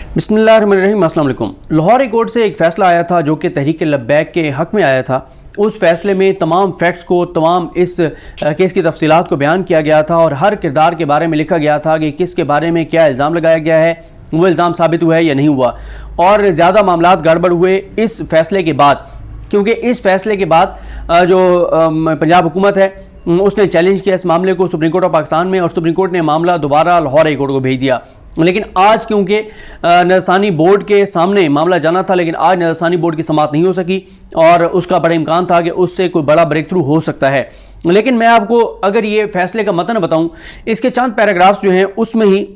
बिस्मिल्लाहिर्रहमानिर्रहीम। अस्सलाम वालेकुम। लाहौर हाई कोर्ट से एक फ़ैसला आया था जो कि तहरीक लब्बैक के हक़ में आया था। उस फैसले में तमाम फैक्ट्स को, तमाम इस केस की तफसीलात को बयान किया गया था और हर किरदार के बारे में लिखा गया था कि किसके बारे में क्या इल्ज़ाम लगाया गया है, वो इल्ज़ाम साबित हुआ है या नहीं हुआ। और ज़्यादा मामलात गड़बड़ हुए इस फैसले के बाद, क्योंकि इस फैसले के बाद जो पंजाब हुकूमत है उसने चैलेंज किया इस मामले को सुप्रीम कोर्ट ऑफ पाकिस्तान में, और सुप्रीम कोर्ट ने मामला दोबारा लाहौर हाई कोर्ट को भेज दिया। लेकिन आज क्योंकि नज़रसानी बोर्ड के सामने मामला जाना था, लेकिन आज नज़रसानी बोर्ड की समाअत नहीं हो सकी और उसका बड़ा इम्कान था कि उससे कोई बड़ा ब्रेक थ्रू हो सकता है। लेकिन मैं आपको अगर ये फैसले का मतन बताऊं, इसके चंद पैराग्राफ्स जो हैं उसमें ही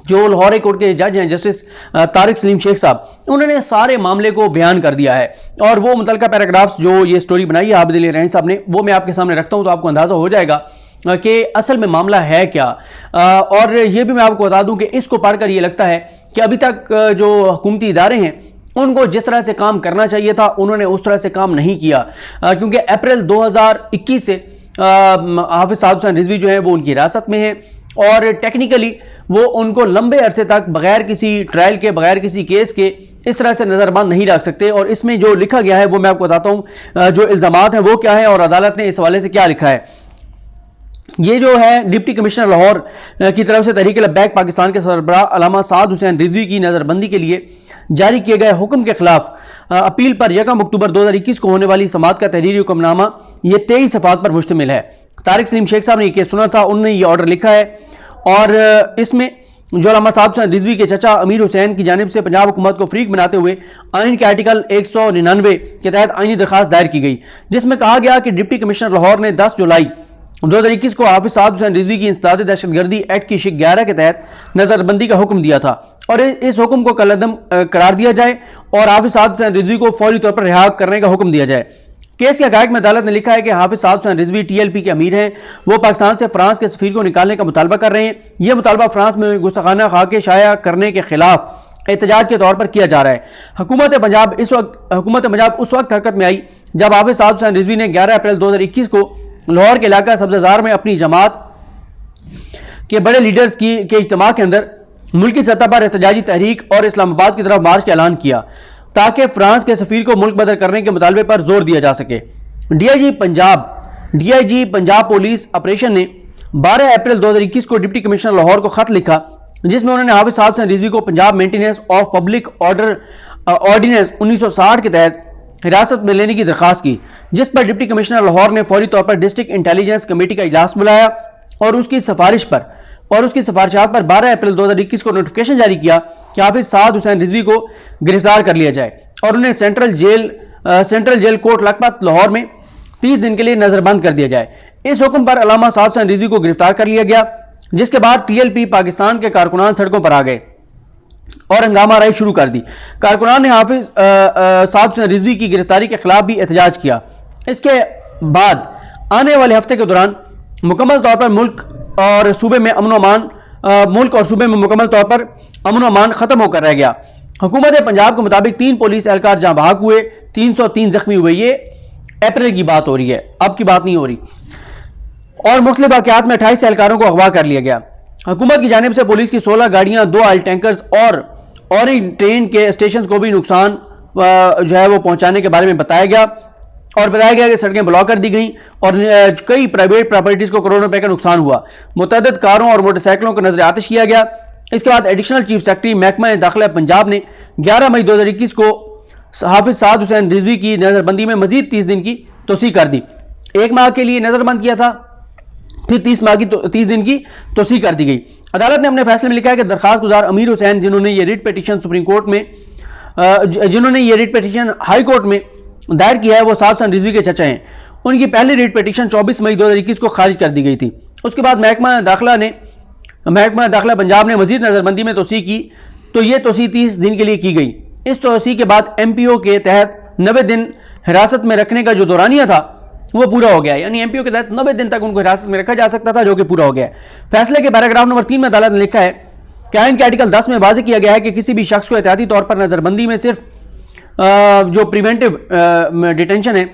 जो लाहौर हाई कोर्ट के जज हैं जस्टिस तारिक सलीम शेख साहब, उन्होंने सारे मामले को बयान कर दिया है। और वो मुतल्लिका पैराग्राफ्स जो ये स्टोरी बनाई है आबिद अली रहनी साहब ने, वो मैं आपके सामने रखता हूँ तो आपको अंदाज़ा हो जाएगा कि असल में मामला है क्या। और ये भी मैं आपको बता दूं कि इसको पढ़कर ये लगता है कि अभी तक जो हुकूमती इदारे हैं उनको जिस तरह से काम करना चाहिए था उन्होंने उस तरह से काम नहीं किया। क्योंकि अप्रैल 2021 से हाफिज साद हुसैन रिजवी जो है वो उनकी हिरासत में है और टेक्निकली वो उनको लंबे अरसे तक बगैर किसी ट्रायल के, बगैर किसी केस के इस तरह से नज़रबंद नहीं रख सकते। और इसमें जो लिखा गया है वो मैं आपको बताता हूँ जो इल्ज़ामात हैं वो क्या है और अदालत ने इस हवाले से क्या लिखा है। ये जो है डिप्टी कमिश्नर लाहौर की तरफ से तहरीक लब्बैक पाकिस्तान के सरबराह अल्लामा साद हुसैन रिजवी की नज़रबंदी के लिए जारी किए गए हुक्म के खिलाफ अपील पर 1 अक्टूबर 2021 को होने वाली समाअत का तहरीरी हुक्मनामा ये 23 सफ़ात पर मुश्तमिल है। तारिक सलीम शेख साहब ने केस सुना था, उन्होंने ये ऑर्डर लिखा है और इसमें जो अल्लामा साद हुसैन रिजवी के चचा अमीर हुसैन की जानिब से पंजाब हुकूमत को फ्रीक बनाते हुए आइन के आर्टिकल 199 के तहत आइनी दरखास्त दायर की गई, जिसमें कहा गया कि डिप्टी कमिश्नर लाहौर ने 10 जुलाई 2021 को हाफिज साद हुसैन रिजवी की इंसदाद दहशतगर्दी एक्ट की शिक 11 के तहत नज़रबंदी का हुक्म दिया था और इस हुक्म को कलअदम करार दिया जाए और हाफिज साद हुसैन रिजवी को फौरी तौर पर रिहा करने का हुक्म दिया जाए। केस के हक़ाइक़ में अदालत ने लिखा है कि हाफिज साद हुसैन रिजवी TLP के अमीर हैं, वो पाकिस्तान से फ्रांस के सफीर को निकालने का मुतालबा कर रहे हैं। यह मुतालबा फ्रांस में गुस्ताखाना खाके शाया करने के खिलाफ एहतजाज के तौर पर किया जा रहा है। हुकूमत पंजाब उस वक्त हरकत में आई जब हाफिज साद हुसैन रिजवी ने 11 अप्रैल 2021 को लाहौर के इलाका सब्ज़ाजार में अपनी जमात के बड़े लीडर्स के इज्तिमा के अंदर मुल्की सतह पर एहतजाजी तहरीक और इस्लामाबाद की तरफ मार्च का ऐलान किया ताकि फ्रांस के सफीर को मुल्क बदर करने के मुतालबे पर जोर दिया जा सके। DIG पंजाब पुलिस ऑपरेशन ने 12 अप्रैल 2021 को डिप्टी कमिश्नर लाहौर को खत लिखा जिसमें उन्होंने हाफिज साद हुसैन रिजवी को Punjab maintenance of public ordinance 1960 के तहत हिरासत में लेने की दरखास्त की, जिस पर डिप्टी कमिश्नर लाहौर ने फौरी तौर पर डिस्ट्रिक्ट इंटेलिजेंस कमेटी का इजलास बुलाया और उसकी सिफारिशात पर 12 अप्रैल 2021 को नोटिफिकेशन जारी किया कि हाफिज साद हुसैन रिजवी को गिरफ्तार कर लिया जाए और उन्हें सेंट्रल जेल कोट लखपत लाहौर में 30 दिन के लिए नजरबंद कर दिया जाए। इस हुक्म पर अल्लामा साद हुसैन रिजवी को गिरफ्तार कर लिया गया, जिसके बाद TLP पाकिस्तान के कारकुनान सड़कों पर आ गए और हंगामा आराई शुरू कर दी। कारकुनान ने हाफिज साद हुसैन रिजवी की गिरफ्तारी के खिलाफ भी एहतजाज किया। इसके बाद आने वाले हफ्ते के दौरान मुकम्मल तौर पर मुल्क और सूबे में मुकम्मल तौर पर अमन अमान खत्म होकर रह गया। हुकूमत पंजाब के मुताबिक 3 पुलिस एहलकार जहां बहाक हुए, 303 जख्मी हुए। ये अप्रैल की बात हो रही है, अब की बात नहीं हो रही। और मुख्तलिफ वाक़यात में 28 एहलकारों को अगवा कर लिया गया। हुकूमत की जानिब से पुलिस की 16 गाड़ियां, 2 ऑयल टैंकर्स और ट्रेन के स्टेशन को भी नुकसान जो है वो पहुंचाने के बारे में बताया गया कि सड़कें ब्लॉक कर दी गई और कई प्राइवेट प्रॉपर्टीज को करोड़ों रुपए का नुकसान हुआ। मुतअद्दिद कारों और मोटरसाइकिलों को नजर आतिश किया गया। इसके बाद एडिशनल चीफ सेक्रेटरी महकमा दाखिला पंजाब ने 11 मई 2021 को हाफिज साद हुसैन रिजवी की नजरबंदी में मजीद 30 दिन की तोसी कर दी। 1 माह के लिए नजरबंद किया था, फिर 30 दिन की तोसी कर दी गई। अदालत ने अपने फैसले में लिखा है कि दरखास्त गुजार अमीर हुसैन जिन्होंने ये रिट पिटीशन हाई कोर्ट में दायर किया है वो साद हुसैन रिजवी के चचा हैं। उनकी पहली रिट पिटीशन 24 मई 2021 को खारिज कर दी गई थी। उसके बाद महकमा दाखिला पंजाब ने मजीद नजरबंदी में तोसी की, तो ये तोसी 30 दिन के लिए की गई। इस तोसी के बाद MPO के तहत 90 दिन हिरासत में रखने का जो दौरानिया था वो पूरा हो गया, यानी MPO के तहत 90 दिन तक उनको हिरासत में रखा जा सकता था, जो कि पूरा हो गया। फैसले के पैराग्राफ नंबर 3 में अदालत ने लिखा है कि आइन के आर्टिकल 10 में वाज़ेह किया गया है कि किसी भी शख्स को एहतियाती तौर पर नजरबंदी में सिर्फ जो प्रिवेंटिव डिटेंशन है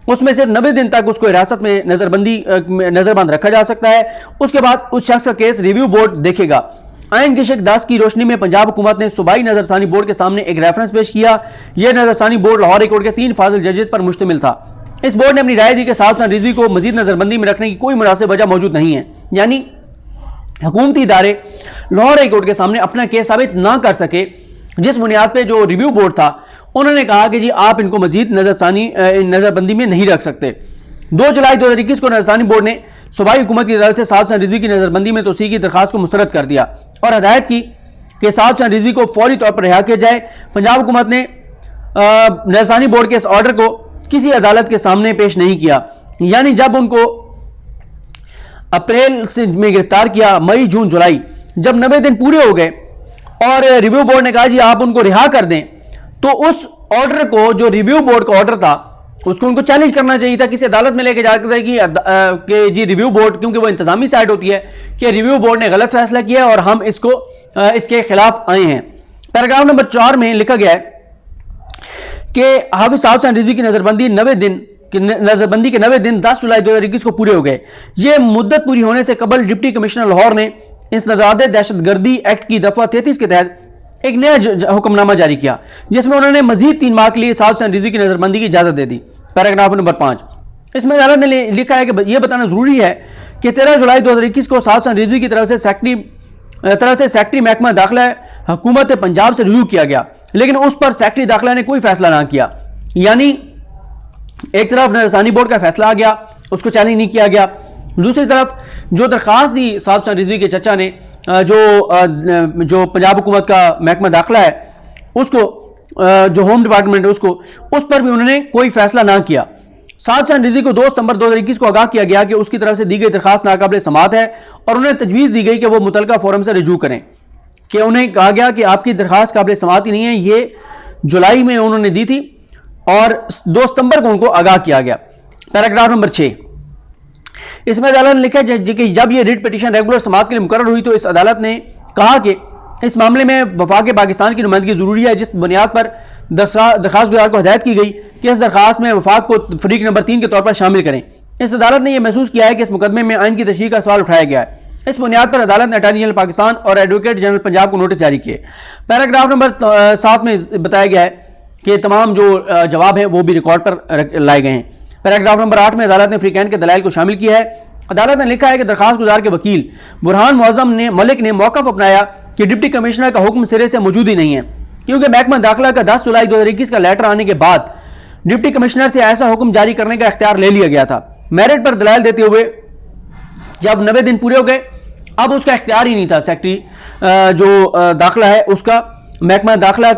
उसमें सिर्फ 90 दिन तक उसको हिरासत में नजरबंद रखा जा सकता है। उसके बाद उस शख्स का केस रिव्यू बोर्ड देखेगा। आइन की शिक दास की रोशनी में पंजाब हुकूमत ने सूबाई नजरसानी बोर्ड के सामने एक रेफरेंस पेश किया। यह नजरसानी बोर्ड लाहौर हाई कोर्ट के 3 फाजिल जजेस पर मुश्तमिल था। इस बोर्ड ने अपनी राय दी कि साद हुसैन रिजवी को मजीद नजरबंदी में रखने की कोई मुनासिब वजह मौजूद नहीं है, यानी हुकूमती इदारे लाहौर हाई कोर्ट के सामने अपना केस साबित ना कर सके, जिस बुनियाद पर जो रिव्यू बोर्ड था उन्होंने कहा कि जी आप इनको मजीद नजरबंदी में नहीं रख सकते। 2 जुलाई 2021 को नजरसानी बोर्ड ने सूबाई हुकूमत की तरफ से साद हुसैन रिजवी की नजरबंदी में तोसी की दरखास्त को मुस्तरद कर दिया और हदायत की कि साद हुसैन रिजवी को फौरी तौर पर रिहा किया जाए। पंजाब हुकूमत ने नजरसानी बोर्ड के इस ऑर्डर को किसी अदालत के सामने पेश नहीं किया, यानी जब उनको अप्रैल से में गिरफ्तार किया, मई जून जुलाई जब 90 दिन पूरे हो गए और रिव्यू बोर्ड ने कहा जी आप उनको रिहा कर दें, तो उस ऑर्डर को, जो रिव्यू बोर्ड का ऑर्डर था, उसको उनको चैलेंज करना चाहिए था, किसी अदालत में लेके जाकर कि जी रिव्यू बोर्ड, क्योंकि वो इंतजामी साइड होती है, कि रिव्यू बोर्ड ने गलत फैसला किया और हम इसके खिलाफ आए हैं। पैराग्राफ नंबर 4 में लिखा गया है कि हाफिज साद हुसैन रिजवी की नजरबंदी के 90 दिन 10 जुलाई 2021 को पूरे हो गए। ये मुद्दत पूरी होने से कबल डिप्टी कमिश्नर लाहौर ने इंसदाद दहशतगर्दी एक्ट की दफा 33 के तहत एक नया हुक्मनामा जारी किया, जिसमें उन्होंने मजीद 3 माह के लिए साद हुसैन रिजवी की नजरबंदी की इजाजत दे दी। पैराग्राफ नंबर 5, इसमें अदालत ने लिखा है कि यह बताना जरूरी है कि 13 जुलाई 2021 को साद हुसैन रिजवी की तरफ से सेक्रेटरी महकमा दाखिला हुकूमत पंजाब से रिव्यू किया गया, लेकिन उस पर सेक्रेटरी दाखिला ने कोई फैसला ना किया। यानी एक तरफ नजरसानी बोर्ड का फैसला आ गया, उसको चैलेंज नहीं किया गया, दूसरी तरफ जो दरखास्त दी साद हुसैन रिजवी के चचा ने, जो पंजाब हुकूमत का महकमा दाखिला है उसको, जो होम डिपार्टमेंट है उसको, उस पर भी उन्होंने कोई फैसला ना किया। साद हुसैन रिजवी को 2 सितंबर 2021 को आगाह किया गया कि उसकी तरफ से दी गई दरखास्त नाकाबिल समाअत है और उन्हें तजवीज़ दी गई कि वो मुतलका फोरम से रजू करें, कि उन्हें कहा गया कि आपकी दरखास्त काबिल समाअत ही नहीं है। ये जुलाई में उन्होंने दी थी और 2 सितंबर को उनको आगाह किया गया। पैराग्राफ नंबर 6, इसमें अदालत ने लिखा कि जब यह रिट पिटीशन रेगुलर समाअत के लिए मुकर्रर हुई तो इस अदालत ने कहा कि इस मामले में वफाक पाकिस्तान की नुमाइंदगी जरूरी है, जिस बुनियाद पर दरखास्त गुजार को हदायत की गई कि इस दरखास्त में वफाक को फरीक नंबर 3 के तौर पर शामिल करें। इस अदालत ने यह महसूस किया है कि इस मुकदमे में आइन की तशरीह का सवाल उठाया गया है। इस बुनियाद पर अदालत ने अटॉर्नी जनरल पाकिस्तान और एडवोकेट जनरल पंजाब को नोटिस जारी किए। पैराग्राफ नंबर 7 में बताया गया है कि तमाम जो जवाब हैं वो भी रिकॉर्ड पर लाए गए हैं। पैराग्राफ नंबर 8 में अदालत ने फ्रीकैन के दलाइल को शामिल किया है। अदालत ने लिखा है कि दरखास्त गुजार के वकील बुरहान मुअज़्ज़म ने मलिक ने मौक़िफ़ अपनाया कि डिप्टी कमिश्नर का हुक्म सिरे से मौजूद ही नहीं है, क्योंकि महकमा दाखिला का 10 जुलाई 2021 का लेटर आने के बाद डिप्टी कमिश्नर से ऐसा हुक्म जारी करने का इख्तियार ले लिया गया था। मेरिट पर दलाइल देते हुए जब 90 दिन पूरे हो गए, अब उसका इख्तियार ही नहीं था सेक्रेटरी जो दाखिला है उसका, महकमा दाखिला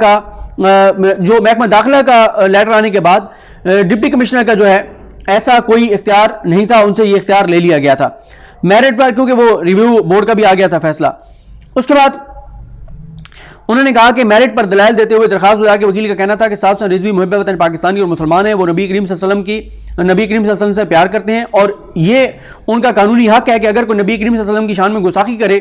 का लेटर आने के बाद डिप्टी कमिश्नर का जो है ऐसा कोई इख्तियार नहीं था, उनसे ये इख्तियार ले लिया गया था मेरिट पर, क्योंकि वो रिव्यू बोर्ड का भी आ गया था फैसला। उसके बाद उन्होंने कहा कि मेरिट पर दलाइल देते हुए दरखास्त गुजार के वकील का कहना था कि साद हुसैन रिजवी मुहिब वतन पाकिस्तानी और मुसलमान है, वो नबी करीम सल्लल्लाहु अलैहि वसल्लम से प्यार करते हैं और ये उनका कानूनी हक है कि अगर कोई नबी करीम सल्लल्लाहु अलैहि वसल्लम की शान में गुस्ताखी करे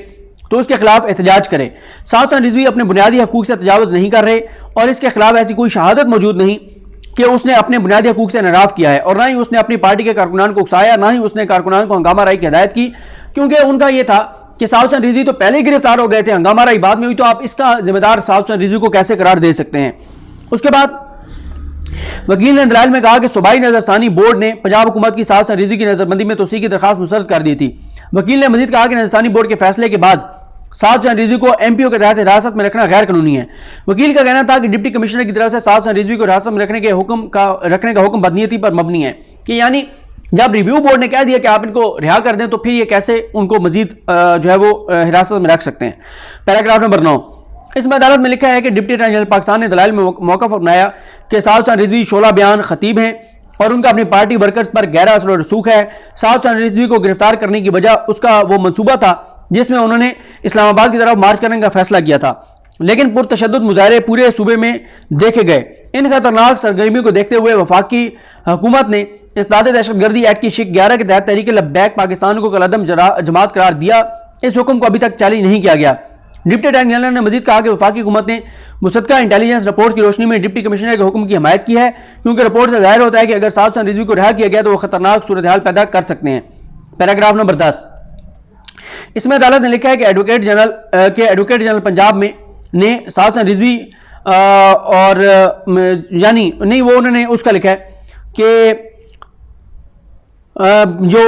तो उसके खिलाफ एहतजाज करे। साद हुसैन रिजवी अपने बुनियादी हकूक से तजावुज़ नहीं कर रहे और इसके खिलाफ ऐसी कोई शहादत मौजूद नहीं कि उसने अपने बुनियादी हकूक से इनराफ किया है, और ना ही उसने अपनी पार्टी के कारकुनान को उकसाया, ना ही उसने कारकुनान को हंगामा राई की हिदायत की, क्योंकि उनका यह था कि साद हुसैन रिजवी तो पहले ही गिरफ्तार हो गए थे, हंगामा राई बाद में हुई, तो आप इसका जिम्मेदार साद हुसैन रिजवी को कैसे करार दे सकते हैं। उसके बाद वकील ने दलाइल में कहा कि सूबाई नजरसानी बोर्ड ने पंजाब हुकूमत की साद हुसैन रिजवी की नजरबंदी में तोसी की दरखास्त मुस्तरद कर दी थी। वकील ने मजीद कहा कि नजरसानी बोर्ड के फैसले के बाद साद हुसैन रिजवी को एमपीओ के तहत हिरासत में रखना गैर कानूनी है। वकील का कहना था कि डिप्टी कमिश्नर की तरफ से साद हुसैन रिजवी को हिरासत में रखने का हुक्म बदनीयती पर मबनी है, कि यानी जब रिव्यू बोर्ड ने कह दिया कि आप इनको रिहा कर दें तो फिर ये कैसे उनको मजीद जो है वो हिरासत में रख सकते हैं। पैराग्राफ नंबर 9, इसमें अदालत में लिखा है कि डिप्टी अटॉर्नी जनरल पाकिस्तान ने दलाइल में मौक़िफ़ अपनाया कि साद हुसैन रिजवी शोला बयान खतीब हैं और उनका अपनी पार्टी वर्कर्स पर गहरा असर और रसूख है। साद हुसैन रिजवी को गिरफ्तार करने की वजह उसका वो मनसूबा था जिसमें उन्होंने इस्लामाबाद की तरफ मार्च करने का फैसला किया था, लेकिन पुरतशद्दुद मुजाहरे पूरे सूबे में देखे गए। इन खतरनाक सरगर्मियों को देखते हुए वफाकी हुकूमत ने इंसदाद दहशतगर्दी एक्ट की शिक 11 के तहत तहरीक लब्बैक पाकिस्तान को कलअदम जमात करार दिया। इस हुक्म को अभी तक चैलेंज नहीं किया गया। डिप्टी अटॉर्नी जनरल ने मजीद कहा कि वफाकी हुकूमत ने मुसद्दका इंटेलिजेंस रिपोर्ट की रोशनी में डिप्टी कमिश्नर के हुक्म की हमायत की है, क्योंकि रिपोर्ट से जाहिर होता है कि अगर साद हुसैन रिजवी को रिहा किया गया तो वह खतरनाक सूरत हाल पैदा कर सकते हैं। पैराग्राफ नंबर 10, इसमें अदालत ने लिखा है कि एडवोकेट जनरल पंजाब में ने साद हसन रिजवी और यानी नहीं, वो उन्होंने उसका लिखा है कि जो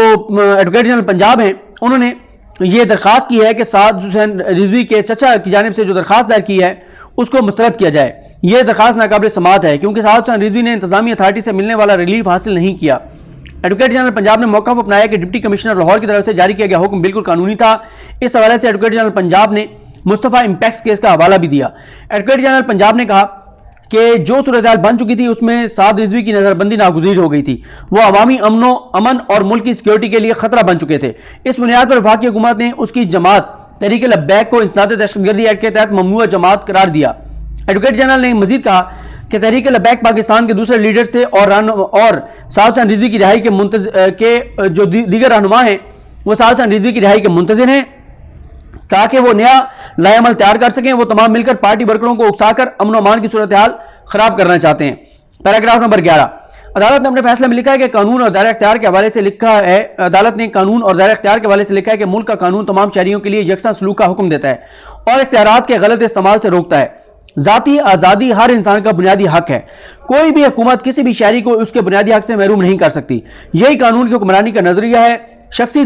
एडवोकेट जनरल पंजाब हैं उन्होंने ये दरख्वास्त की है कि साद हुसैन रिजवी के चचा की जानिब से जो दरख्वास्त दायर की है उसको मुस्तरद किया जाए। यह दरख्वास्त नाकाबिल समाअत है क्योंकि साद हुसैन रिजवी ने इंतजामी अथॉरिटी से मिलने वाला रिलीफ हासिल नहीं किया। एडवोकेट जनरल पंजाब ने मौक़िफ़ अपनाया कि डिप्टी कमिश्नर लाहौर की तरफ से जारी किया गया हुक्म बिल्कुल कानूनी था। इस हवाले से एडवोकेट जनरल पंजाब ने मुस्तफ़ा इम्पैक्स केस का हवाला भी दिया। एडवोकेट जनरल पंजाब ने कहा कि जो सूरत हाल बन चुकी थी उसमें साद रिजवी की नज़रबंदी नागुज़ीर हो गई थी। वो अवामी अमन और मुल्क की सिक्योरिटी के लिए खतरा बन चुके थे। इस बुनियाद पर वफाकी हुकूमत ने उसकी जमात तहरीक लब्बैक को इंसदाद दहशतगर्दी एक्ट के तहत ममनुआ जमात करार दिया। एडवोकेट जनरल ने मजीद कहा कि तहरीक लब्बैक पाकिस्तान के दूसरे लीडर्स थे और साद हुसैन रिजवी की रिहाई के जो दीगर रहनुमा हैं वो साद हुसैन रिजवी की रिहाई के मुंतज़िर हैं ताकि वो नया लाएअमल तैयार कर सकें। वो तमाम मिलकर पार्टी वर्करों को उकसाकर अमन अमान की सूरत हाल खराब करना चाहते हैं। पैराग्राफ नंबर 11, अदालत ने अपने फैसले में लिखा है कि कानून और दायरा इख्तियार के हवाले से लिखा है अदालत ने कानून और दायरा इख्तियार के हवाले से लिखा है कि मुल्क का कानून तमाम शहरियों के लिए यकसा सलूक का हुक्म देता है और इख्तियारात के गलत इस्तेमाल से रोकता है। जाती आज़ादी हर इंसान का बुनियादी हक है। कोई भी हुकूमत किसी भी शहरी को उसके बुनियादी हक से महरूम नहीं कर सकती। यही कानून की हुक्मरानी का नजरिया है। शख्सी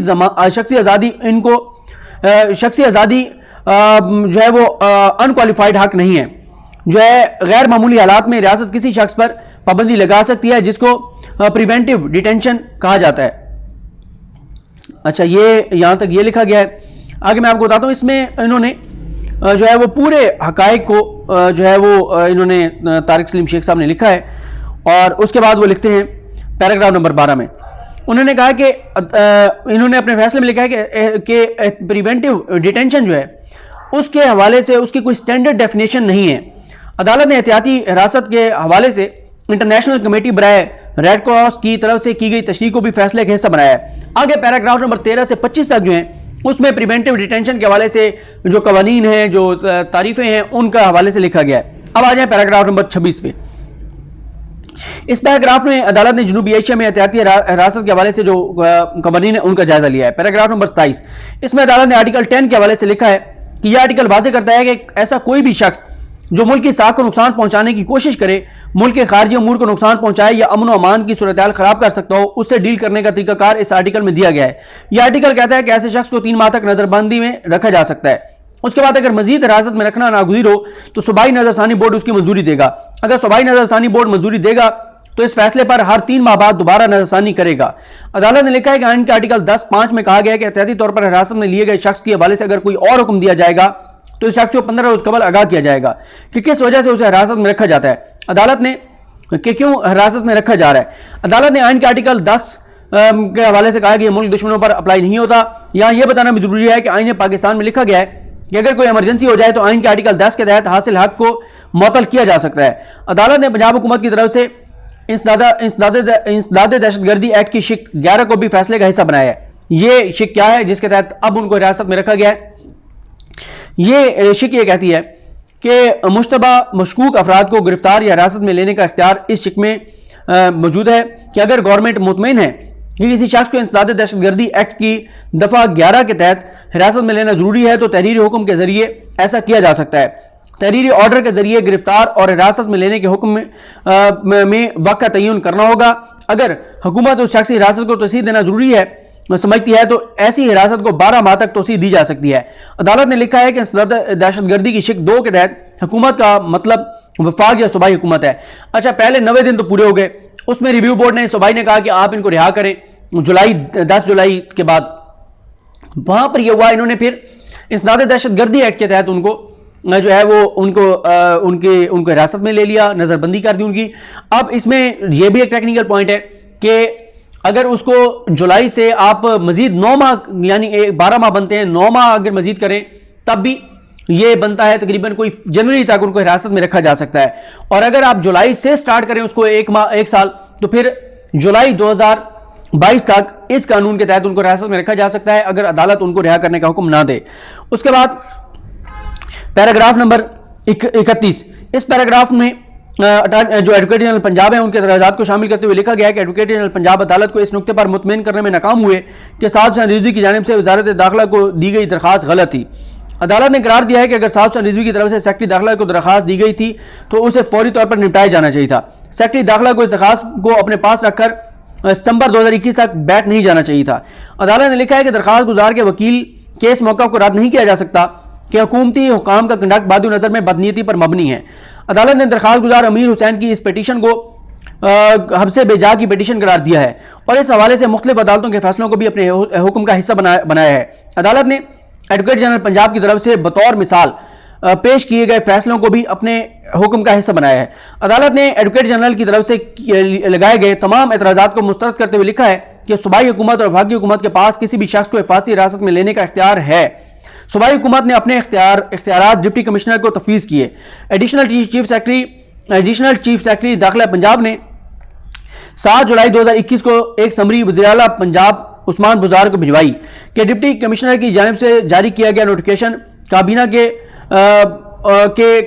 आज़ादी जो है वो अनक्वालिफाइड हक नहीं है। जो है गैर मामूली हालात में रियासत किसी शख्स पर पाबंदी लगा सकती है जिसको प्रिवेंटिव डिटेंशन कहा जाता है। अच्छा, ये यहां तक ये लिखा गया है। आगे मैं आपको बताता हूं, इसमें इन्होंने जो है वो पूरे हकायक को जो है वो इन्होंने तारिक सलीम शेख साहब ने लिखा है और उसके बाद वो लिखते हैं पैराग्राफ नंबर 12 में उन्होंने कहा कि इन्होंने अपने फैसले में लिखा है कि प्रिवेंटिव डिटेंशन जो है उसके हवाले से उसकी कोई स्टैंडर्ड डेफिनेशन नहीं है। अदालत ने एहतियाती हिरासत के हवाले से इंटरनेशनल कमेटी बराए रेड क्रॉस की तरफ से की गई तशरीह को भी फैसले का हिस्सा बनाया है। आगे पैराग्राफ नंबर 13 से 25 तक जो है उसमें प्रिवेंटिव डिटेंशन के हवाले से जो कवानीन हैं, जो तारीफें हैं, उनका हवाले से लिखा गया है। अब आ जाए पैराग्राफ नंबर 26 पे। इस पैराग्राफ में अदालत ने जनूबी एशिया में एहतियाती हिरासत के हवाले से जो कवानीन है उनका जायजा लिया है। पैराग्राफ नंबर 27, इसमें अदालत ने आर्टिकल 10 के हवाले से लिखा है कि यह आर्टिकल वाज़ेह करता है कि ऐसा कोई भी शख्स जो मुल्क की साख को नुकसान पहुंचाने की कोशिश करे, मुल्क के खारजी अमूर को नुकसान पहुंचाए या अमन अमान की सूरत हाल खराब कर सकता हो, उससे डील करने का तरीकाकार इस आर्टिकल में दिया गया है। यह आर्टिकल कहता है कि ऐसे शख्स को 3 माह तक नजरबंदी में रखा जा सकता है। उसके बाद अगर मजीद हिरासत में रखना नागुज़ीर हो तो सूबाई नजरसानी बोर्ड उसकी मंजूरी देगा। अगर सूबाई नजरसानी बोर्ड मंजूरी देगा तो इस फैसले पर हर 3 माह बाद दोबारा नजरसानी करेगा। अदालत ने लिखा है कि आइन के आर्टिकल 10(5) में कहा गया है कि एहतियाती तौर पर हिरासत में लिए गए शख्स के हवाले से अगर कोई और हुक्म दिया जाएगा तो इस शख्स को 15 रोज कबल आगाह किया जाएगा कि किस वजह से उसे हिरासत में रखा जाता है। अदालत ने कि क्यों हिरासत में रखा जा रहा है। अदालत ने आइन के आर्टिकल 10 के हवाले से कहा कि यह मुल्क दुश्मनों पर अप्लाई नहीं होता। यहाँ यह बताना भी जरूरी है कि आइन पाकिस्तान में लिखा गया है कि अगर कोई इमरजेंसी हो जाए तो आइन के आर्टिकल 10 के तहत हासिल हक को मुअत्तल किया जा सकता है। अदालत ने पंजाब हुकूमत की तरफ से इंसदाद दहशतगर्दी एक्ट की शिक 11 को भी फैसले का हिस्सा बनाया है। ये शिक क्या है जिसके तहत अब उनको हिरासत में रखा गया है? ये शिक ये कहती है कि मुश्तबा मशकूक अफराद को गिरफ्तार या हिरासत में लेने का इख्तियार इस शिक में मौजूद है कि अगर गवर्नमेंट मुतमईन है कि किसी शख्स को इंसदाद दहशतगर्दी एक्ट की दफ़ा 11 के तहत हिरासत में लेना जरूरी है तो तहरीरी हुक्म के जरिए ऐसा किया जा सकता है। तहरीरी ऑर्डर के जरिए गिरफ्तार और हिरासत में लेने के हुक्म में वक्त का तयन करना होगा। अगर हुकूमत उस शख्स की हिरासत को तोसीह देना जरूरी है समझती है तो ऐसी हिरासत को 12 माह तक तोसीह दी जा सकती है। अदालत ने लिखा है कि दहशतगर्दी की शिक 2 के तहत हुकूमत का मतलब वफाक या सूबाई हुकूमत है। अच्छा, पहले 90 दिन तो पूरे हो गए, उसमें रिव्यू बोर्ड ने सूबाई ने कहा कि आप इनको रिहा करें 10 जुलाई के बाद। वहां पर यह हुआ, इन्होंने फिर इंसदाद दहशतगर्दी एक्ट के तहत उनको जो है वो उनको हिरासत में ले लिया, नजरबंदी कर दी उनकी। अब इसमें यह भी एक टेक्निकल पॉइंट है कि अगर उसको जुलाई से आप मजीद 9 माह यानी 12 माह बनते हैं, 9 माह अगर मजीद करें तब भी ये बनता है तकरीबन कोई जनवरी तक उनको हिरासत में रखा जा सकता है। और अगर आप जुलाई से स्टार्ट करें उसको 1 साल तो फिर जुलाई 2022 तक इस कानून के तहत उनको हिरासत में रखा जा सकता है अगर अदालत उनको रिहा करने का हुक्म ना दे। उसके बाद पैराग्राफ नंबर 31, इस पैराग्राफ में जो एडवोकेट जनरल पंजाब है उनके दराजात को शामिल करते हुए लिखा गया है कि एडवोकेट जनरल पंजाब अदालत को इस नुक्ते पर मुतमईन करने में नाकाम हुए कि साद हुसैन रिजवी की जानिब से वजारत दाखिला को दी गई दरख्वास्त गलत थी। अदालत ने करार दिया है कि अगर साद हुसैन रिजवी की तरफ से सेक्रेटरी दाखिला को दरख्वास्त दी गई थी तो उसे फौरी तौर पर निपटाया जाना चाहिए था। सेक्रेटरी दाखिला को इस दरख्वास्त को अपने पास रखकर सितंबर 2021 तक बैठ नहीं जाना चाहिए था। अदालत ने लिखा है कि दरख्वास्त गुजार के वकील के इस मौका को रद्द नहीं किया जा सकता कि हुकूमती हुकाम का कंडक्ट बादु नज़र में बदनीयती पर मबनी है। अदालत ने दरख्वास्त गुजार अमीर हुसैन की इस पिटीशन को हब्से बेजा की पिटीशन करार दिया है और इस हवाले से मुख्तलिफ अदालतों के फैसलों को भी अपने हुक्म का हिस्सा बनाया है। अदालत ने एडवोकेट जनरल पंजाब की तरफ से बतौर मिसाल पेश किए गए फैसलों को भी अपने हुक्म का हिस्सा बनाया है। अदालत ने एडवोकेट जनरल की तरफ से लगाए गए तमाम एतराज़ात को मुस्तरद करते हुए लिखा है कि सूबाई हुकूमत और वफाकी हुकूमत के पास किसी भी शख्स को हिफाजती हिरासत में लेने का इख्तियार है। सूबाई हुकूमत ने अपने इख्तियारात डिप्टी कमिश्नर को तफवीज़ किए। एडिशनल चीफ सेक्रेटरी दाखिला पंजाब ने 7 जुलाई 2021 को एक समरी वज़ीर-ए-आला पंजाब उस्मान बुज़ार को भिजवाई कि डिप्टी कमिश्नर की जानिब से जारी किया गया नोटिफिकेशन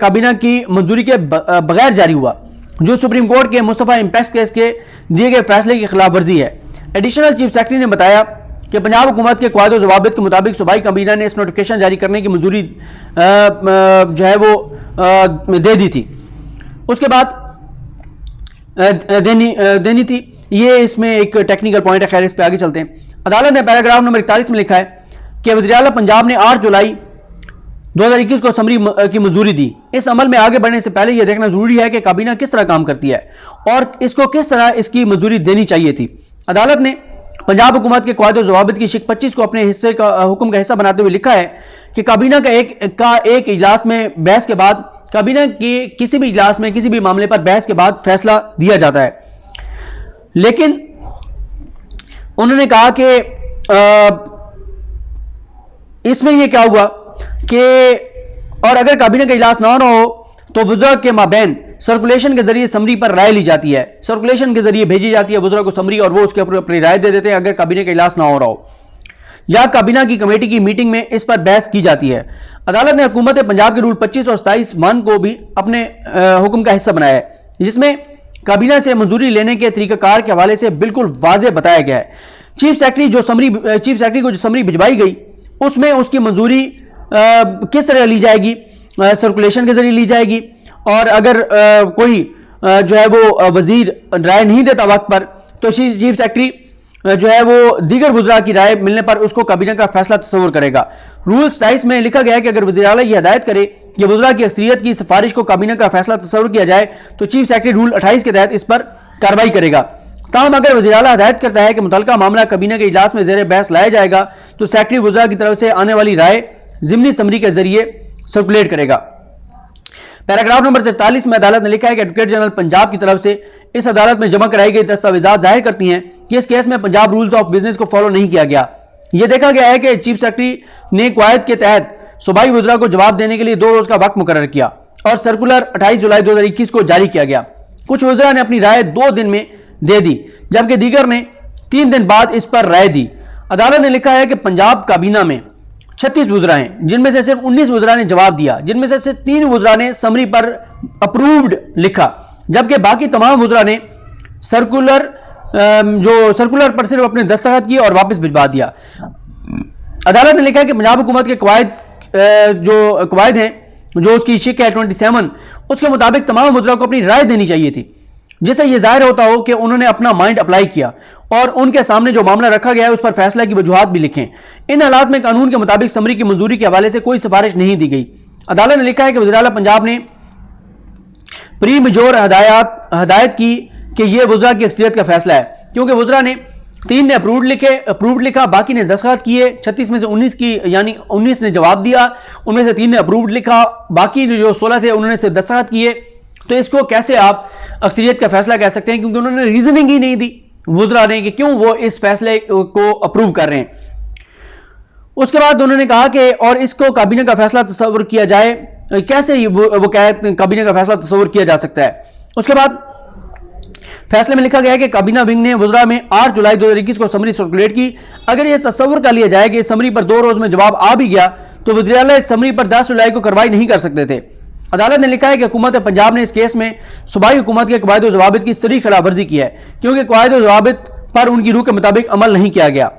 काबीना की मंजूरी के बगैर जारी हुआ, जो सुप्रीम कोर्ट के मुस्तफ़ा इम्पैक्स केस के दिए गए फैसले की खिलाफ वर्जी है। एडिशनल चीफ सेक्रेटरी ने बताया कि पंजाब हुकूमत के क़वायद और ज़वाबित के मुताबिक सूबाई काबीना ने इस नोटिफिकेशन जारी करने की मंजूरी जो है वो दे दी थी, उसके बाद देनी थी। ये इसमें एक टेक्निकल पॉइंट है, खैर इस पे आगे चलते हैं। अदालत ने पैराग्राफ नंबर 41 में लिखा है कि वज़ीर-ए-आला पंजाब ने 8 जुलाई 2021 को समरी की मंजूरी दी। इस अमल में आगे बढ़ने से पहले यह देखना जरूरी है कि काबीना किस तरह काम करती है और इसको किस तरह इसकी मंजूरी देनी चाहिए थी। अदालत ने पंजाब हुकूमत के क़वायद और ज़वाबित की शिक 25 को अपने हिस्से का हुक्म का हिस्सा बनाते हुए लिखा है कि काबीना का एक इजलास में बहस के बाद, काबीना के किसी भी इजलास में किसी भी मामले पर बहस के बाद फैसला दिया जाता है। लेकिन उन्होंने कहा कि इसमें यह क्या हुआ कि और अगर काबीना का इजलास ना हो तो वज़रा के माबैन सर्कुलेशन के जरिए समरी पर राय ली जाती है, सर्कुलेशन के जरिए भेजी जाती है वज़रा को समरी और वो उसके ऊपर अपनी राय दे देते हैं अगर काबीना का इजलास ना हो रहा हो, या काबीना की कमेटी की मीटिंग में इस पर बहस की जाती है। अदालत ने हुकूमत पंजाब के रूल 25 और 27 को भी अपने हुक्म का हिस्सा बनाया है, जिसमें काबीना से मंजूरी लेने के तरीक़ाकार के हवाले से बिल्कुल वाज़ेह बताया गया है। चीफ सेक्रेटरी को जो समरी भिजवाई गई उसमें उसकी मंजूरी किस तरह ली जाएगी, सर्कुलेशन के जरिए ली जाएगी, और अगर कोई जो है वो वजीर राय नहीं देता वक्त पर तो चीफ सेक्रेटरी जो है वो दीगर वज़रा की राय मिलने पर उसको काबीना का फैसला तस्वुर करेगा। रूल 27 में लिखा गया है कि अगर वज़ीर-ए-आला की हदायत करे कि वज़रा की अक्सरियत की सिफारिश को काबीना का फैसला तस्वुर किया जाए तो चीफ सेक्रेटरी रूल 28 के तहत इस पर कार्रवाई करेगा। ताहम अगर वज़ीर-ए-आला हदायत करता है कि मुतल्लिका मामला काबीना के इजलास में ज़ेर बहस लाया जाएगा तो सेक्रेटरी वज़रा की तरफ से आने वाली राय ज़िमनी समरी के जरिए सर्कुलेट करेगा। पैराग्राफ नंबर 43 में अदालत ने लिखा है कि एडवोकेट जनरल पंजाब की तरफ से इस अदालत में जमा कराई गई दस्तावेजात जाहिर करती हैं कि इस केस में पंजाब रूल्स ऑफ बिजनेस को फॉलो नहीं किया गया। यह देखा गया है कि चीफ सेक्रेटरी ने क़वायद के तहत सूबाई वज़रा को जवाब देने के लिए 2 रोज़ का वक्त मुकर्रर किया और सर्कुलर 28 जुलाई 2021 को जारी किया गया। कुछ वज़रा ने अपनी राय 2 दिन में दे दी जबकि दीगर ने 3 दिन बाद इस पर राय दी। अदालत ने लिखा है कि पंजाब काबीना में 36 वज़रा हैं, जिनमें से सिर्फ 19 वज़रा ने जवाब दिया, जिनमें से सिर्फ 3 वज़रा ने समरी पर अप्रूव्ड लिखा, जबकि बाकी तमाम वज़रा ने सर्कुलर पर सिर्फ अपने दस्तखत किए और वापस भिजवा दिया। अदालत ने लिखा है कि पंजाब हुकूमत के क़वायद हैं जो उसकी शिक है 27, उसके मुताबिक तमाम वज़रा को अपनी राय देनी चाहिए थी, जिससे यह जाहिर होता हो कि उन्होंने अपना माइंड अप्लाई किया और उनके सामने जो मामला रखा गया है उस पर फैसला की वजूहात भी लिखें। इन हालात में कानून के मुताबिक समरी की मंजूरी के हवाले से कोई सिफारिश नहीं दी गई। अदालत ने लिखा है कि वज़ीर-ए-आला पंजाब ने प्री मेजोर हदायत की कि यह वज़रा की अक्सरियत का फैसला है, क्योंकि वज़रा ने 3 ने अप्रूव्ड लिखा, बाकी ने दस्तखत किए, 36 में से 19 की यानी 19 ने जवाब दिया, उनमें से 3 ने अप्रूव्ड लिखा, बाकी जो 16 थे उन्होंने सिर्फ दस्तखत किए। तो इसको कैसे आप अक्सरियत का फैसला कह सकते हैं, क्योंकि उन्होंने रीजनिंग ही नहीं दी वज़रा ने कि क्यों वो इस फैसले को अप्रूव कर रहे हैं। उसके बाद उन्होंने कहा कि और इसको काबीना का फैसला तस्वुर किया जाए, कैसे वो काबीना का फैसला तस्वुर किया जा सकता है। उसके बाद फैसले में लिखा गया है कि काबीना विंग ने वज़रा में 8 जुलाई 2021 को समरी सर्कुलेट की। अगर यह तस्वुर कर लिया जाए कि इस समरी पर 2 रोज में जवाब आ भी गया तो वज़ीर-ए-आला इस समरी पर 10 जुलाई को कार्रवाई नहीं कर सकते थे, अदालत ने लिखा है कि हुकूमत पंजाब ने इस केस में सूबाई हुकूमत के कवायद व ज़वाबित की सरी खिलाफवर्जी की है, क्योंकि कवायद व ज़वाबित पर उनकी रूह के मुताबिक अमल नहीं किया गया।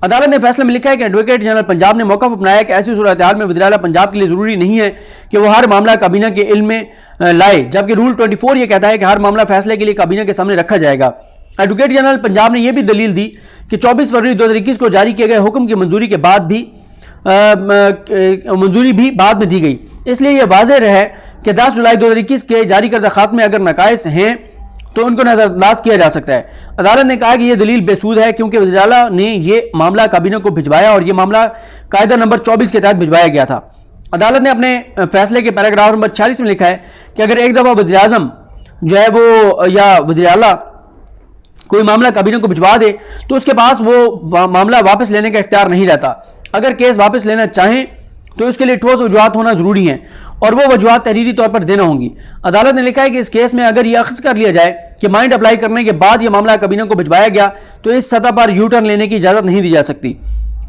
अदालत ने फैसले में लिखा है कि एडवोकेट जनरल पंजाब ने मौक़िफ़ अपनाया कि ऐसी सूरत हाल में वज़ीर आला पंजाब के लिए ज़रूरी नहीं है कि वह हर मामला काबीना के इल्म में लाए, जबकि रूल 24 ये कहता है कि हर मामला फैसले के लिए काबीना के सामने रखा जाएगा। एडवोकेट जनरल पंजाब ने यह भी दलील दी कि 24 फरवरी 2021 को जारी किए गए हुक्म की मंजूरी के बाद भी मंजूरी भी बाद में दी गई, इसलिए यह वाज़ेह है कि 10 जुलाई 2021 के जारी करदा खात्मे अगर नकाइस हैं तो उनको नजरअंदाज किया जा सकता है। अदालत ने कहा कि यह दलील बेसूद है, क्योंकि वज़ीर आला ने यह मामला काबीना को भिजवाया और यह मामला कायदा नंबर 24 के तहत भिजवाया गया था। अदालत ने अपने फैसले के पैराग्राफ नंबर 46 में लिखा है कि अगर एक दफ़ा वज़ीर आज़म जो है वो या वज़ीर आला कोई मामला काबीना को भिजवा दे तो उसके पास वो मामला वापस लेने का इख्तियार नहीं रहता। अगर केस वापस लेना चाहें तो इसके लिए ठोस वजूहात होना जरूरी है और वो वजूहात तहरीरी तौर पर देना होंगी। अदालत ने लिखा है कि इस केस में अगर यह अख्ज़ कर लिया जाए कि माइंड अप्लाई करने के बाद यह मामला काबीना को भिजवाया गया तो इस सतह पर यू टर्न लेने की इजाज़त नहीं दी जा सकती।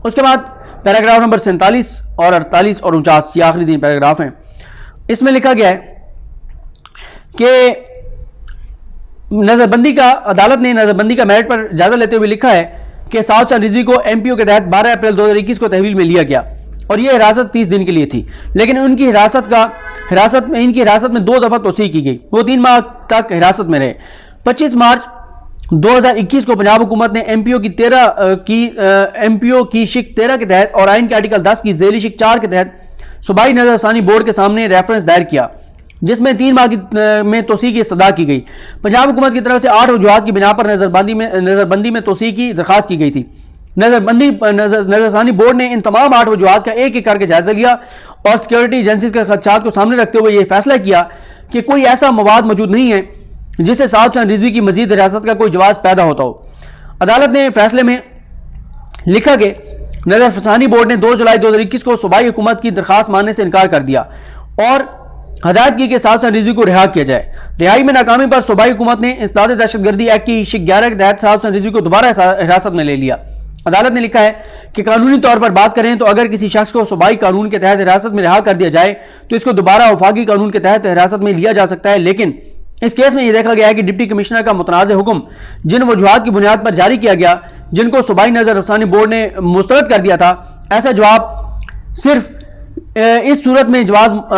उसके बाद पैराग्राफ नंबर 47 और 48 और 49 ये आखिरी 3 पैराग्राफ हैं। इसमें लिखा गया है कि नज़रबंदी का अदालत ने नज़रबंदी का मेरिट पर जायजा लेते हुए लिखा है कि साउथ चांद रिजवी को एमपीओ के तहत 12 अप्रैल 2021 को तहवील में लिया गया और यह हिरासत 30 दिन के लिए थी, लेकिन इनकी हिरासत में 2 दफ़ा तोसी की गई। वो 3 माह तक हिरासत में रहे। 25 मार्च 2021 को पंजाब हुकूमत ने एमपीओ की शिक 13 के तहत और आइन के आर्टिकल 10 की झेली शिक 4 के तहत सूबाई नजरसानी बोर्ड के सामने रेफरेंस दायर किया, जिसमें 3 माह में तोसी की इस्तदा की गई। पंजाब हुकूमत की तरफ से 8 वजूहात की बिना पर नज़रबंदी में तोसी की दरखास्त की गई थी। नजरसानी बोर्ड ने इन तमाम 8 वजूहात का एक एक करके जायजा लिया और सिक्योरिटी एजेंसीज के खदशात को सामने रखते हुए यह फैसला किया कि कोई ऐसा मवाद मौजूद नहीं है जिससे साउथ चांद रिजवी की मजीद हिरासत का कोई जवाब पैदा होता हो। अदालत ने फैसले में लिखा कि नजरसानी बोर्ड ने 2 जुलाई 2021 को सूबाई हुकूमत की दरखास्त मानने से इनकार कर दिया और हदायत की कि साउथ चांद रिजवी को रिहा किया जाए। रिहाई में नाकामी पर सूबाई हुकूमत ने इंसदाद दहशतगर्दी एक्ट की शिक 11 के तहत साउथ चांद रिजवी को दोबारा हिरासत में ले लिया। अदालत ने लिखा है कि कानूनी तौर पर बात करें तो अगर किसी शख्स को सूबाई कानून के तहत हिरासत में रिहा कर दिया जाए तो इसको दोबारा वफाकी कानून के तहत हिरासत में लिया जा सकता है, लेकिन इस केस में यह देखा गया है कि डिप्टी कमिश्नर का मुतनाज़ हुक्म जिन वजूहात की बुनियाद पर जारी किया गया, जिनको सूबाई नजरसानी बोर्ड ने मुस्तरद कर दिया था, ऐसा जवाब सिर्फ इस सूरत में जवाब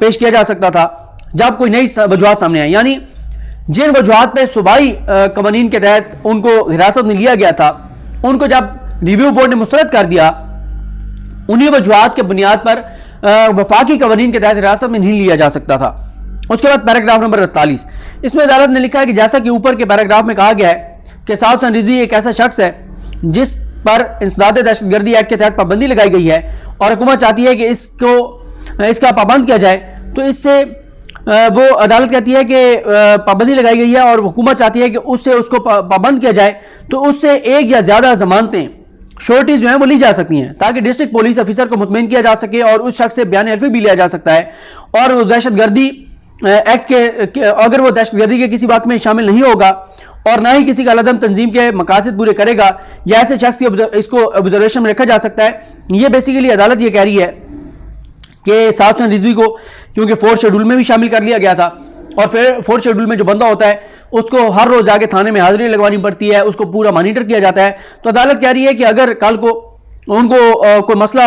पेश किया जा सकता था जब कोई नई वजूहात सामने आई, यानी जिन वजूहात पे सूबाई कवानीन के तहत उनको हिरासत में लिया गया था उनको जब रिव्यू बोर्ड ने मुस्तरद कर दिया, उन्हीं वजूहात के बुनियाद पर वफाकी कवानीन के तहत हिरासत में नहीं लिया जा सकता था। उसके बाद पैराग्राफ नंबर 48, इसमें अदालत ने लिखा है कि जैसा कि ऊपर के पैराग्राफ में कहा गया है कि साउथ चांद रिजवी एक ऐसा शख्स है जिस पर इंसदाद दहशतगर्दी एक्ट के तहत पाबंदी लगाई गई है और हुकूमत चाहती है कि इसका पाबंद किया जाए, तो इससे वो अदालत कहती है कि पाबंदी लगाई गई है और हुकूमत चाहती है कि उसको पाबंद किया जाए, तो उससे एक या ज़्यादा जमानतें श्योरिटीज जो हैं वो ली जा सकती हैं ताकि डिस्ट्रिक्ट पुलिस ऑफिसर को मुतमईन किया जा सके और उस शख्स से बयान हल्फी भी लिया जा सकता है और वो दहशतगर्दी एक्ट के अगर वो दहशतगर्दी के किसी बात में शामिल नहीं होगा और ना ही किसी का अलदम तंजीम के मकासद पूरे करेगा या ऐसे शख्स की इसको ऑब्जर्वेशन में रखा जा सकता है। ये बेसिकली अदालत ये कह रही है कि साउथ चांद रिजवी को क्योंकि 4th शेड्यूल में भी शामिल कर लिया गया था और फिर 4th शेड्यूल में जो बंदा होता है उसको हर रोज जाके थाने में हाजिरी लगवानी पड़ती है, उसको पूरा मॉनिटर किया जाता है। तो अदालत कह रही है कि अगर कल को उनको कोई मसला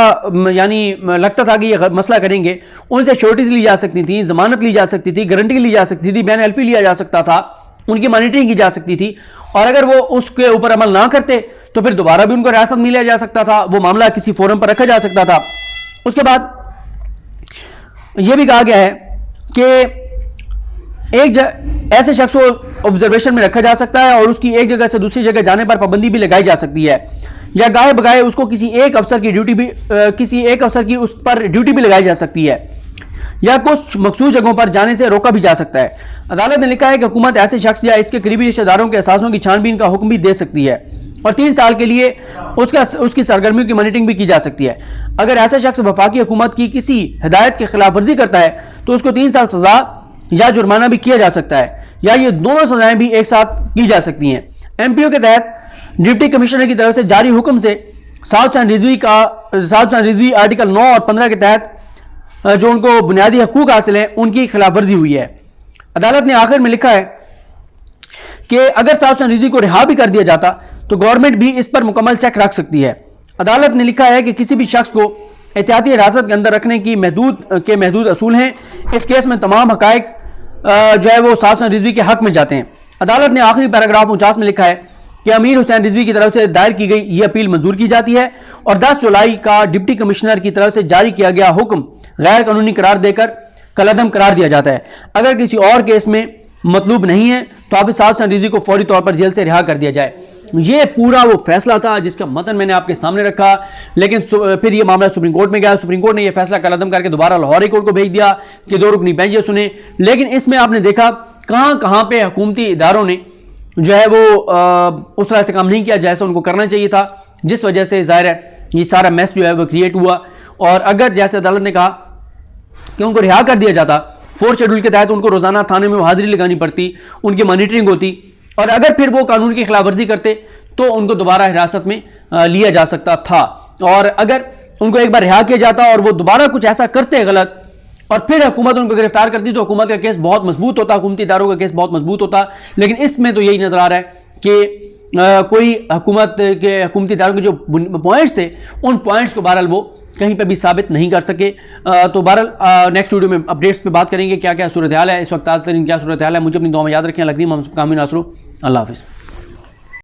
यानी लगता था कि ये मसला करेंगे, उनसे श्योरिटीज ली जा सकती थी, जमानत ली जा सकती थी, गारंटी ली जा सकती थी, बयान हल्फी लिया जा सकता था, उनकी मॉनिटरिंग की जा सकती थी और अगर वो उसके ऊपर अमल ना करते तो फिर दोबारा भी उनको रियासत में लिया जा सकता था, वो मामला किसी फोरम पर रखा जा सकता था। उसके बाद यह भी कहा गया है कि ऐसे शख्स को ऑब्जर्वेशन में रखा जा सकता है और उसकी एक जगह से दूसरी जगह जाने पर पाबंदी भी लगाई जा सकती है या गाये बगाए उसको किसी एक अफसर की उस पर ड्यूटी भी लगाई जा सकती है या कुछ मखसूस जगहों पर जाने से रोका भी जा सकता है। अदालत ने लिखा है कि हुकूमत ऐसे शख्स या इसके करीबी रिश्तेदारों के असासों की छानबीन का हुक्म भी दे सकती है और 3 साल के लिए उसकी सरगर्मियों की मॉनिटरिंग भी की जा सकती है। अगर ऐसा शख्स वफाकी हुकूमत की किसी हिदायत की खिलाफ वर्जी करता है तो उसको 3 साल सजा या जुर्माना भी किया जा सकता है या ये दोनों सजाएं भी एक साथ की जा सकती हैं। एमपीओ के तहत डिप्टी कमिश्नर की तरफ से जारी हुक्म से साउथ चांद रिजवी आर्टिकल 9 और 15 के तहत जो उनको बुनियादी हकूक हासिल हैं उनकी खिलाफ वर्जी हुई है। अदालत ने आखिर में लिखा है कि अगर साहब हसन रिजवी को रिहा भी कर दिया जाता तो गवर्नमेंट भी इस पर मुकम्मल चेक रख सकती है। अदालत ने लिखा है कि किसी भी शख्स को एहतियाती हिरासत के अंदर रखने की महदूद असूल हैं। इस केस में तमाम हकायक जो है वो साहब हसन रिजवी के हक में जाते हैं। अदालत ने आखिरी पैराग्राफ 49 में लिखा है कि अमीर हुसैन रिजवी की तरफ से दायर की गई ये अपील मंजूर की जाती है और 10 जुलाई का डिप्टी कमिश्नर की तरफ से जारी किया गया हुक्म गैर कानूनी करार देकर कलअदम करार दिया जाता है। अगर किसी और केस में मतलूब नहीं है तो हाफिज साहब हसन रिजवी को फौरी तौर पर जेल से रिहा कर दिया जाए। ये पूरा वो फैसला था जिसका मतन मैंने आपके सामने रखा, लेकिन फिर ये मामला सुप्रीम कोर्ट में गया। सुप्रीम कोर्ट ने यह फैसला कलअदम करके दोबारा लाहौर हाई कोर्ट को भेज दिया कि 2 रुकनी बेंच ये सुने। लेकिन इसमें आपने देखा कहाँ कहाँ पे हुकूमती इदारों ने जो है वो उस तरह से काम नहीं किया जैसा उनको करना चाहिए था, जिस वजह से जाहिर है ये सारा मैस जो है वो क्रिएट हुआ। और अगर जैसे अदालत ने कहा कि उनको रिहा कर दिया जाता 4th शेड्यूल के तहत, उनको रोजाना थाने में हाजिरी लगानी पड़ती, उनकी मॉनिटरिंग होती, और अगर फिर वो कानून की खिलाफ वर्जी करते तो उनको दोबारा हिरासत में लिया जा सकता था। और अगर उनको एक बार रिहा किया जाता और वो दोबारा कुछ ऐसा करते गलत और फिर हुकूमत उनको गिरफ्तार करती तो हुकूमत का केस बहुत मजबूत होता, हुकूमती इदारों का केस बहुत मजबूत होता। लेकिन इसमें तो यही नजर आ रहा है कि कोई हुकूमती इदारों के जो पॉइंट्स थे उन पॉइंट्स को बहरहाल वो कहीं पे भी साबित नहीं कर सके। तो बहरहाल नेक्स्ट वीडियो में अपडेट्स पे बात करेंगे क्या क्या सूरत हाल है इस वक्त, आज तक क्या सूरत हाल है। मुझे अपनी दुआ में याद रखें। लग रही हम कामी नासरो। अल्लाह हाफिज़।